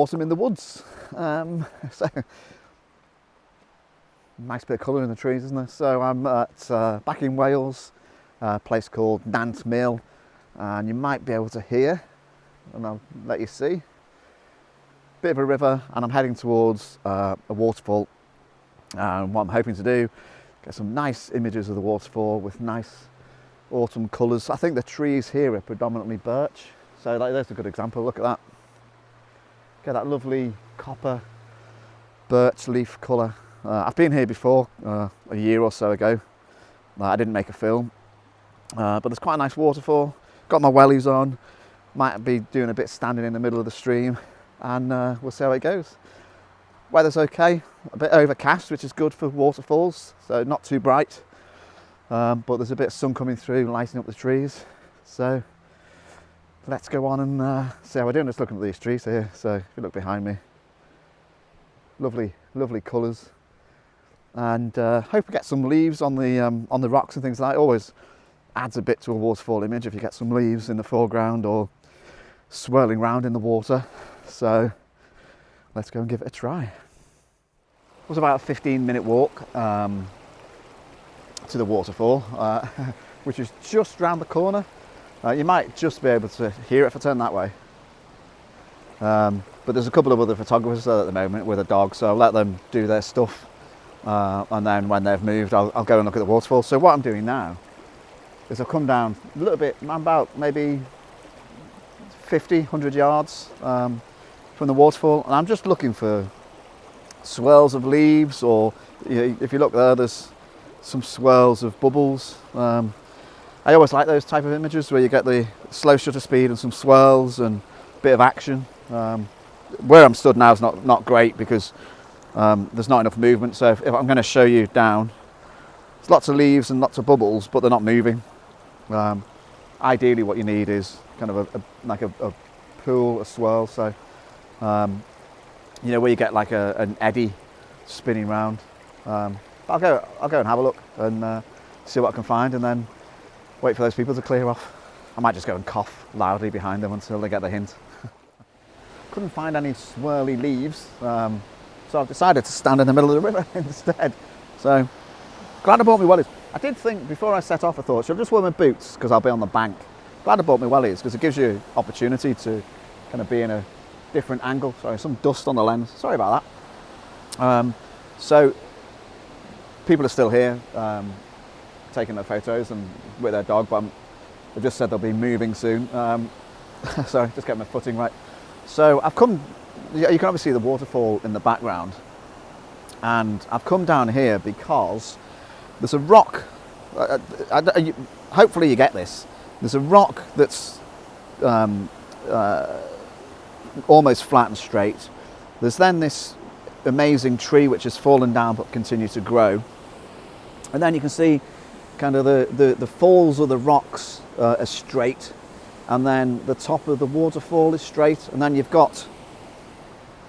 autumn in the woods. So nice bit of colour in the trees, isn't there? So I'm at back in Wales, a place called Nant Mill, and you might be able to hear, and I'll let you see, bit of a river, and I'm heading towards a waterfall. And what I'm hoping to do, get some nice images of the waterfall with nice autumn colours. I think the trees here are predominantly birch, so there's a good example. Look at that. Get that lovely copper birch leaf colour. I've been here before, a year or so ago. I didn't make a film, but there's quite a nice waterfall. Got my wellies on, might be doing a bit standing in the middle of the stream, and we'll see how it goes. Weather's okay, a bit overcast, which is good for waterfalls, so not too bright, but there's a bit of sun coming through, lighting up the trees. So let's go on and see how we're doing. Just looking at these trees here, so if you look behind me, lovely, lovely colours, and hope we get some leaves on the rocks and things like that. It always adds a bit to a waterfall image if you get some leaves in the foreground or swirling round in the water. So let's go and give it a try. It was about a 15-minute walk to the waterfall, which is just round the corner. You might just be able to hear it if I turn that way. But there's a couple of other photographers there at the moment with a dog, so I'll let them do their stuff. And then when they've moved, I'll go and look at the waterfall. So what I'm doing now is I've come down a little bit, I'm about maybe 50, 100 yards from the waterfall, and I'm just looking for swirls of leaves, or if you look there, there's some swirls of bubbles. I always like those type of images where you get the slow shutter speed and some swirls and a bit of action. Where I'm stood now is not great because there's not enough movement, so if I'm going to show you down, there's lots of leaves and lots of bubbles, but they're not moving. Ideally what you need is kind of like a pool, a swirl, so where you get like an eddy spinning round. I'll go and have a look and see what I can find, and then wait for those people to clear off. I might just go and cough loudly behind them until they get the hint. Couldn't find any swirly leaves, so I've decided to stand in the middle of the river instead. So glad I bought my wellies. I did think before I set off, I thought, should I just wear my boots because I'll be on the bank. Glad I bought my wellies because it gives you opportunity to kind of be in a different angle. Sorry, some dust on the lens. Sorry about that. So people are still here taking their photos and with their dog, but they've just said they'll be moving soon. Sorry, just get my footing right. So I've come, you can obviously see the waterfall in the background, and I've come down here because there's a rock, hopefully you get this, there's a rock that's almost flat and straight. There's then this amazing tree which has fallen down but continues to grow, and then you can see kind of the falls of the rocks are straight, and then the top of the waterfall is straight, and then you've got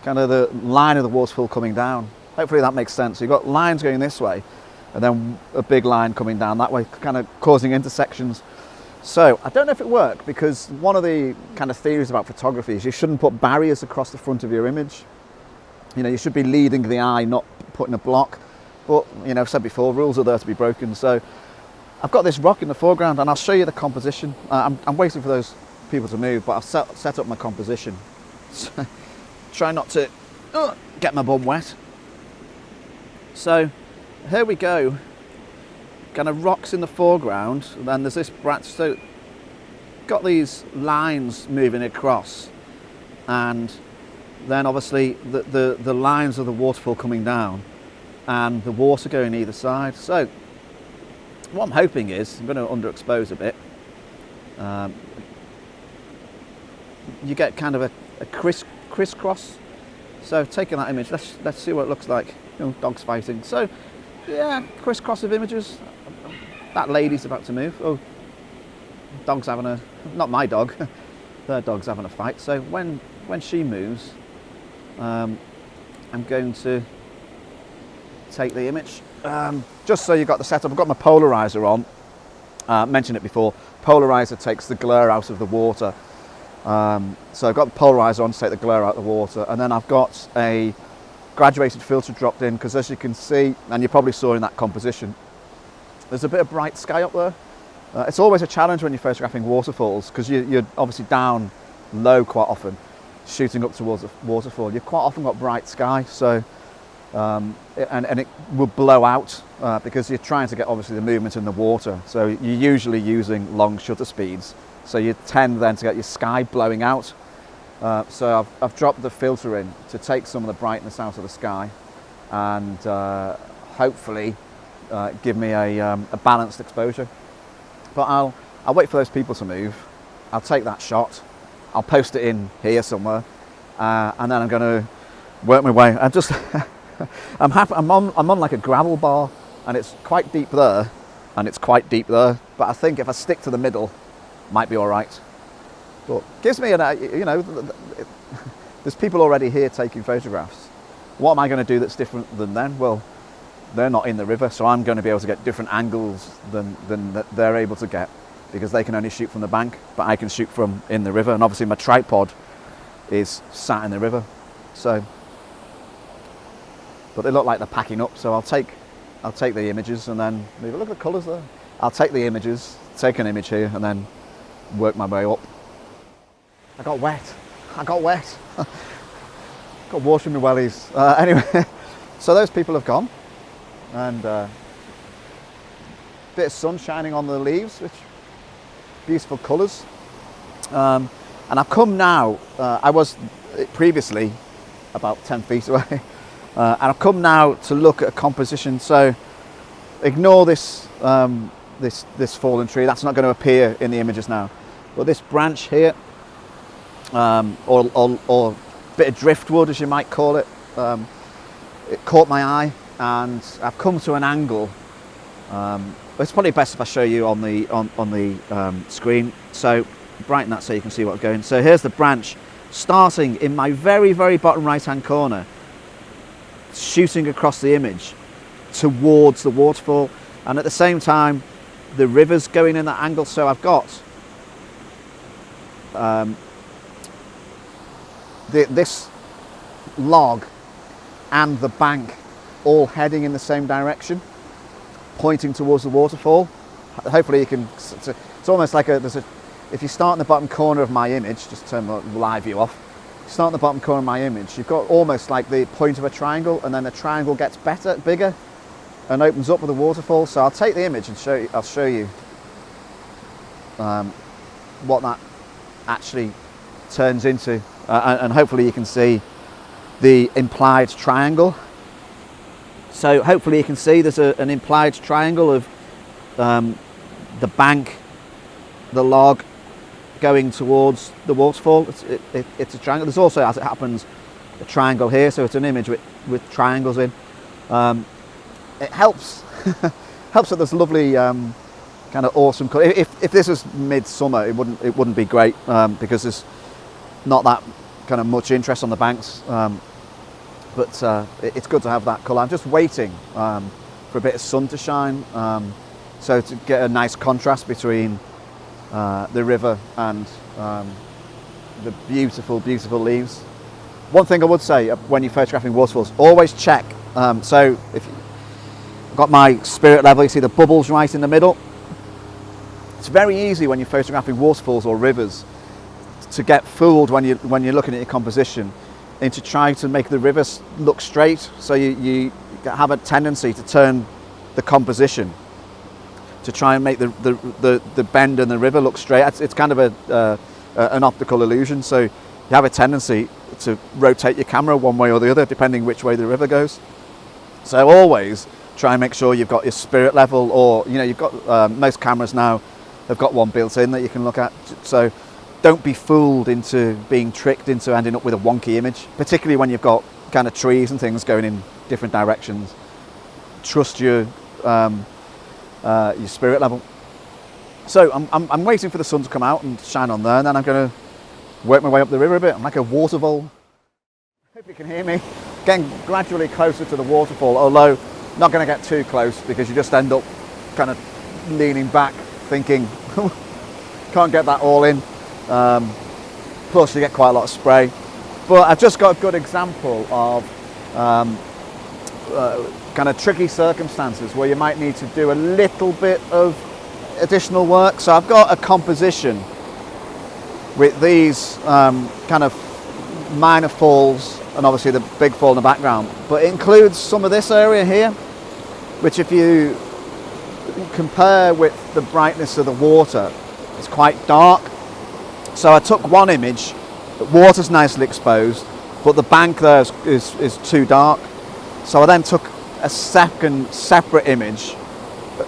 kind of the line of the waterfall coming down. Hopefully that makes sense. So you've got lines going this way and then a big line coming down that way, kind of causing intersections. So I don't know if it worked, because one of the kind of theories about photography is you shouldn't put barriers across the front of your image. You should be leading the eye, not putting a block. But I've said before, rules are there to be broken. So I've got this rock in the foreground, and I'll show you the composition. I'm waiting for those people to move, but I've set up my composition. So, try not to get my bum wet. So here we go. Kind of rocks in the foreground, and then there's this branch. So got these lines moving across, and then obviously the lines of the waterfall coming down, and the water going either side. So what I'm hoping is, I'm going to underexpose a bit. You get kind of a crisscross. So taking that image, let's see what it looks like. Dogs fighting. So yeah, crisscross of images. That lady's about to move. Oh, dog's having a, not my dog, their dog's having a fight. So when she moves, I'm going to take the image. Just so you've got the setup, I've got my polarizer on. Mentioned it before. Polarizer takes the glare out of the water. So I've got the polarizer on to take the glare out of the water, and then I've got a graduated filter dropped in, because as you can see, and you probably saw in that composition, there's a bit of bright sky up there. It's always a challenge when you're photographing waterfalls, because you're obviously down low quite often, shooting up towards the waterfall. You've quite often got bright sky, so and it will blow out because you're trying to get obviously the movement in the water. So you're usually using long shutter speeds, so you tend then to get your sky blowing out. So I've dropped the filter in to take some of the brightness out of the sky, and hopefully give me a balanced exposure. But I'll wait for those people to move. I'll take that shot. I'll post it in here somewhere, and then I'm going to work my way. I just I'm happy. I'm on like a gravel bar, and it's quite deep there, and it's quite deep there. But I think if I stick to the middle, might be all right. But gives me there's people already here taking photographs. What am I going to do that's different than them? Well, they're not in the river, so I'm going to be able to get different angles than they're able to get, because they can only shoot from the bank, but I can shoot from in the river. And obviously my tripod is sat in the river. So, but they look like they're packing up, so I'll take the images and then maybe look at the colours there. I'll take the images, take an image here, and then work my way up. I got wet. Got water in my wellies. Anyway, so those people have gone, and bit of sun shining on the leaves, which beautiful colours. And I've come now. I was previously about 10 feet away, and I've come now to look at a composition. So ignore this this fallen tree. That's not going to appear in the images now. But this branch here, or bit of driftwood, as you might call it, it caught my eye, and I've come to an angle. It's probably best if I show you on the screen. So brighten that so you can see what's going. So here's the branch starting in my very, very bottom right hand corner, shooting across the image towards the waterfall, and at the same time the river's going in that angle. So I've got this log and the bank all heading in the same direction, pointing towards the waterfall. Hopefully you can, it's almost like if you start in the bottom corner of my image, just turn the live view off, start in the bottom corner of my image, you've got almost like the point of a triangle, and then the triangle gets bigger and opens up with a waterfall. So I'll take the image and I'll show you what that actually turns into, and hopefully you can see the implied triangle. So hopefully you can see there's an implied triangle of the bank, the log going towards the waterfall. It's a triangle. There's also, as it happens, a triangle here, so it's an image with triangles in. It helps helps that there's lovely kind of awesome colour. If this was midsummer, it wouldn't be great, because there's not that kind of much interest on the banks. But it's good to have that colour. I'm just waiting for a bit of sun to shine, so to get a nice contrast between the river and the beautiful, beautiful leaves. One thing I would say when you're photographing waterfalls, always check. So if you've got my spirit level, you see the bubbles right in the middle. It's very easy when you're photographing waterfalls or rivers to get fooled when you're looking at your composition into trying to make the rivers look straight. So you have a tendency to turn the composition to try and make the bend in the river look straight. It's kind of an optical illusion. So you have a tendency to rotate your camera one way or the other depending which way the river goes. So always try and make sure you've got your spirit level, or you've got most cameras now have got one built in that you can look at. So don't be fooled into being tricked into ending up with a wonky image, particularly when you've got kind of trees and things going in different directions. Trust your spirit level. So I'm waiting for the sun to come out and shine on there, and then I'm going to work my way up the river a bit. I'm like a water vole. Hope you can hear me. Getting gradually closer to the waterfall, although not going to get too close because you just end up kind of leaning back, thinking can't get that all in. plus you get quite a lot of spray. But I've just got a good example of kind of tricky circumstances where you might need to do a little bit of additional work. So I've got a composition with these kind of minor falls and obviously the big fall in the background, but it includes some of this area here, which if you compare with the brightness of the water, it's quite dark. So I took one image, the water's nicely exposed, but the bank there is too dark. So I then took a second separate image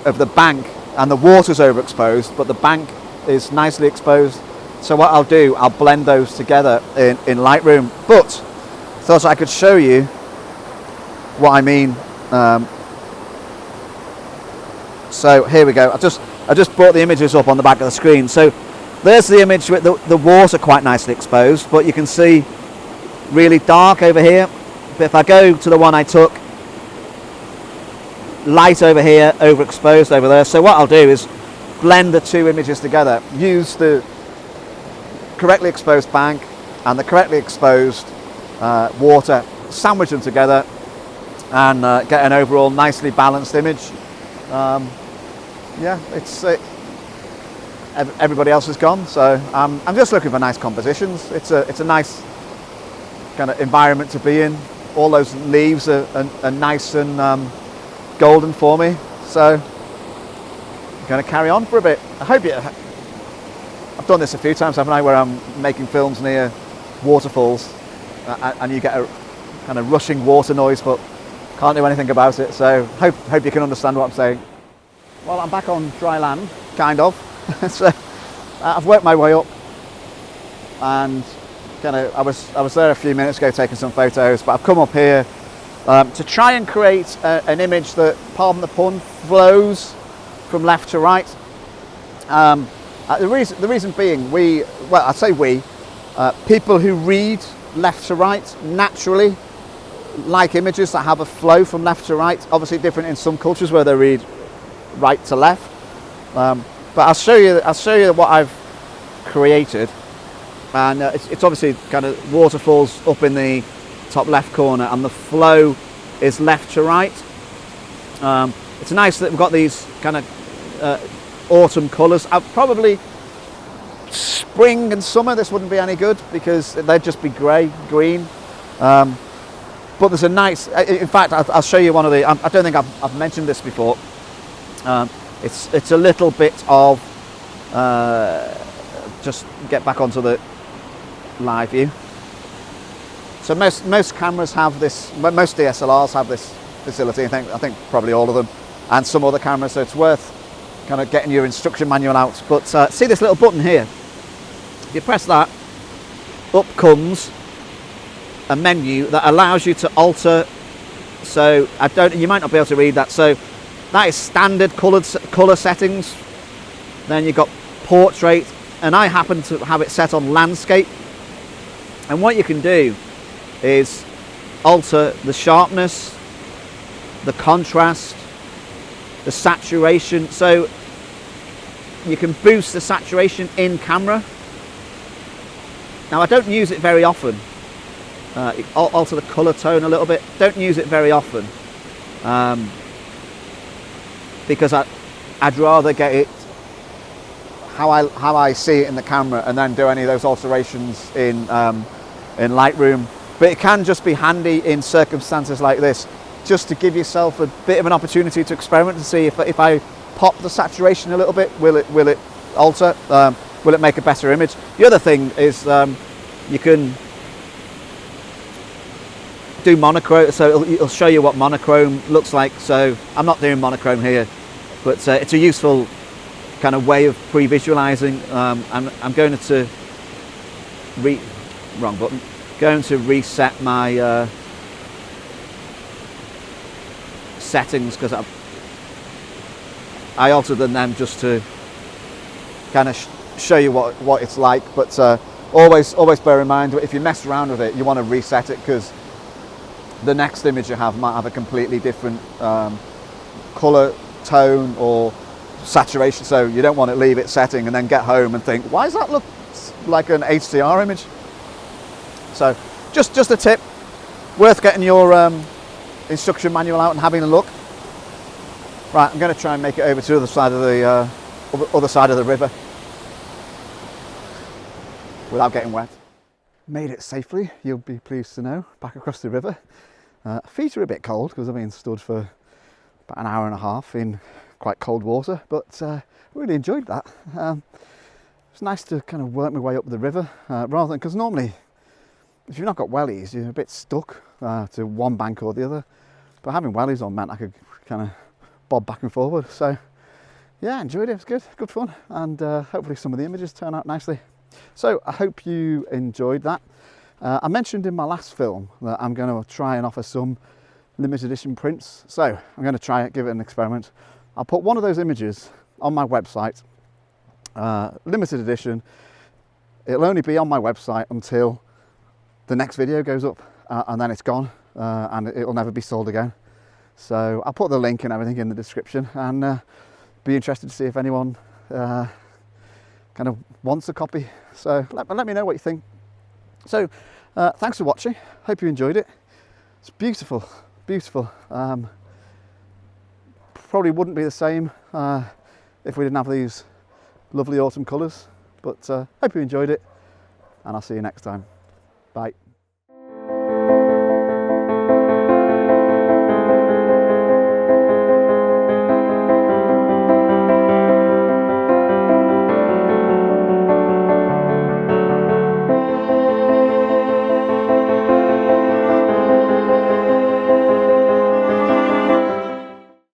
of the bank, and the water's overexposed, but the bank is nicely exposed. So what I'll do, I'll blend those together in Lightroom. But thought I could show you what I mean. So here we go. I just brought the images up on the back of the screen. So there's the image with the water quite nicely exposed, but you can see really dark over here. But if I go to the one I took, light over here, overexposed over there. So what I'll do is blend the two images together, use the correctly exposed bank and the correctly exposed water, sandwich them together, and get an overall nicely balanced image. Yeah, everybody else is gone, so I'm just looking for nice compositions. It's a nice kind of environment to be in. All those leaves are nice and golden for me, so I'm going to carry on for a bit. I've done this a few times, haven't I, where I'm making films near waterfalls and you get a kind of rushing water noise, but can't do anything about it. So hope you can understand what I'm saying. Well, I'm back on dry land, kind of. So I've worked my way up, and kind of I was there a few minutes ago taking some photos, but I've come up here to try and create an image that, pardon the pun, flows from left to right. The reason being, I say people who read left to right naturally like images that have a flow from left to right. Obviously different in some cultures where they read right to left. But I'll show you what I've created, and it's obviously kind of waterfalls up in the top left corner, and the flow is left to right. It's nice that we've got these kind of autumn colours. Probably spring and summer this wouldn't be any good because they'd just be grey, green. But there's a nice, in fact I'll show you one of the, I don't think I've mentioned this before. It's a little bit of, just get back onto the live view. So most cameras have this, most DSLRs have this facility, I think probably all of them, and some other cameras, so it's worth kind of getting your instruction manual out. But see this little button here? If you press that, up comes a menu that allows you to alter. So you might not be able to read that. So that is standard colour settings. Then you've got portrait, and I happen to have it set on landscape. And what you can do is alter the sharpness, the contrast, the saturation. So you can boost the saturation in camera. Now I don't use it very often. Alter the colour tone a little bit. Don't use it very often because I'd rather get it how I see it in the camera and then do any of those alterations in Lightroom. But it can just be handy in circumstances like this, just to give yourself a bit of an opportunity to experiment and see if I pop the saturation a little bit, will it alter? Will it make a better image? The other thing is you can do monochrome, so it'll show you what monochrome looks like. So I'm not doing monochrome here, but it's a useful kind of way of pre-visualizing. I'm going to wrong button. Going to reset my settings because I altered them just to kind of show you what it's like. But always bear in mind, if you mess around with it, you want to reset it because the next image you have might have a completely different colour tone or saturation, so you don't want to leave it setting and then get home and think, why does that look like an HDR image? So just a tip, worth getting your instruction manual out and having a look. Right, I'm going to try and make it over to the other side of the river without getting wet. Made it safely, you'll be pleased to know, back across the river. Feet are a bit cold because I've been stood for about an hour and a half in quite cold water, but really enjoyed that. It's nice to kind of work my way up the river rather than, because normally if you've not got wellies you're a bit stuck to one bank or the other, but having wellies on meant I could kind of bob back and forward. So yeah, enjoyed it. It was good fun, and hopefully some of the images turn out nicely. So I hope you enjoyed that. I mentioned in my last film that I'm going to try and offer some limited edition prints, so I'm going to try it, give it an experiment. I'll put one of those images on my website, limited edition. It'll only be on my website until the next video goes up, and then it's gone, and it'll never be sold again. So I'll put the link and everything in the description, and be interested to see if anyone kind of wants a copy. So let me know what you think. So thanks for watching, hope you enjoyed it. It's beautiful, beautiful. Probably wouldn't be the same if we didn't have these lovely autumn colours, but hope you enjoyed it, and I'll see you next time. Bye.